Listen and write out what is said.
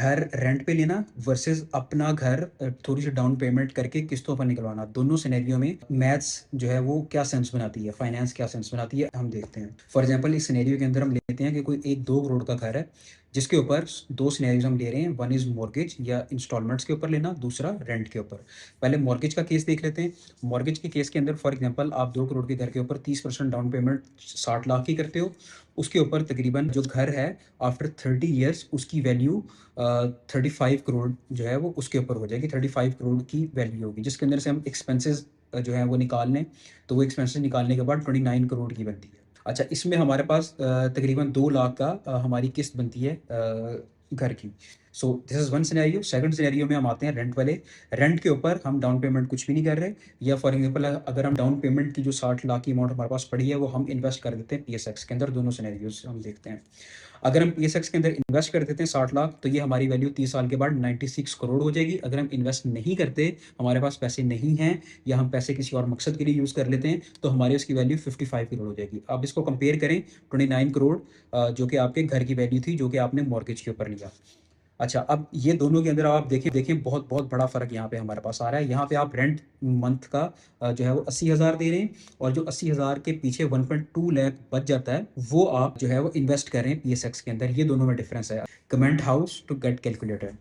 घर रेंट पे लेना वर्सेस अपना घर थोड़ी सी डाउन पेमेंट करके किस्तों पर निकलवाना, दोनों सिनेरियो में मैथ्स जो है वो क्या सेंस बनाती है, फाइनेंस क्या सेंस बनाती है, हम देखते हैं। फॉर एग्जांपल इस सिनेरियो के अंदर हम लेते हैं कि कोई एक 2 करोड़ का घर है, जिसके ऊपर 2 सिनेरियोज हम ले रहे हैं, वन इज़ मॉर्गेज या इंस्टॉलमेंट्स के ऊपर लेना, दूसरा रेंट के ऊपर। पहले मॉर्गेज का केस देख लेते हैं। मॉर्गेज के केस के अंदर फॉर एग्जांपल आप 2 करोड़ के घर के ऊपर 30% डाउन पेमेंट 60 लाख की करते हो। उसके ऊपर तकरीबन जो घर है आफ्टर 30 ईयर्स उसकी वैल्यू 35 करोड़ जो है वो उसके ऊपर हो जाएगी, 35 करोड़ की वैल्यू होगी, जिसके अंदर से हम एक्सपेंसेस जो है वो निकाल लें, तो वो एक्सपेंसेस निकालने के बाद 29 करोड़ की बनती है। अच्छा, इसमें हमारे पास तकरीबन 2 लाख का हमारी किस्त बनती है घर की। So this is one scenario. Second scenario में हम आते हैं रेंट वाले। रेंट के ऊपर हम डाउन पेमेंट कुछ भी नहीं कर रहे, या फॉर एग्जांपल अगर हम डाउन पेमेंट की जो 60 लाख की अमाउंट हमारे पास पड़ी है वो हम इन्वेस्ट कर देते हैं पीएसएक्स के अंदर। दोनों सिनेरियोज हम देखते हैं। अगर हम पीएसएक्स के अंदर इन्वेस्ट कर देते हैं 60 लाख, तो ये हमारी वैल्यू 30 साल के बाद 96 करोड़ हो जाएगी। अगर हम इन्वेस्ट नहीं करते, हमारे पास पैसे नहीं हैं, या हम पैसे किसी और मकसद के लिए यूज़ कर लेते हैं, तो हमारी उसकी वैल्यू 55 करोड़ हो जाएगी। अब इसको कंपेयर करें 29 करोड़ जो कि आपके घर की वैल्यू थी, जो कि आपने मॉर्गेज के ऊपर लिया। अच्छा, अब ये दोनों के अंदर आप देखें बहुत बहुत बड़ा फ़र्क यहाँ पे हमारे पास आ रहा है। यहाँ पे आप रेंट मंथ का जो है वो 80,000 दे रहे हैं, और जो 80,000 के पीछे 1.2 लाख बच जाता है वो आप जो है वो इन्वेस्ट कर रहे हैं पीएसएक्स के अंदर। ये दोनों में डिफरेंस है। Comment house to get calculated.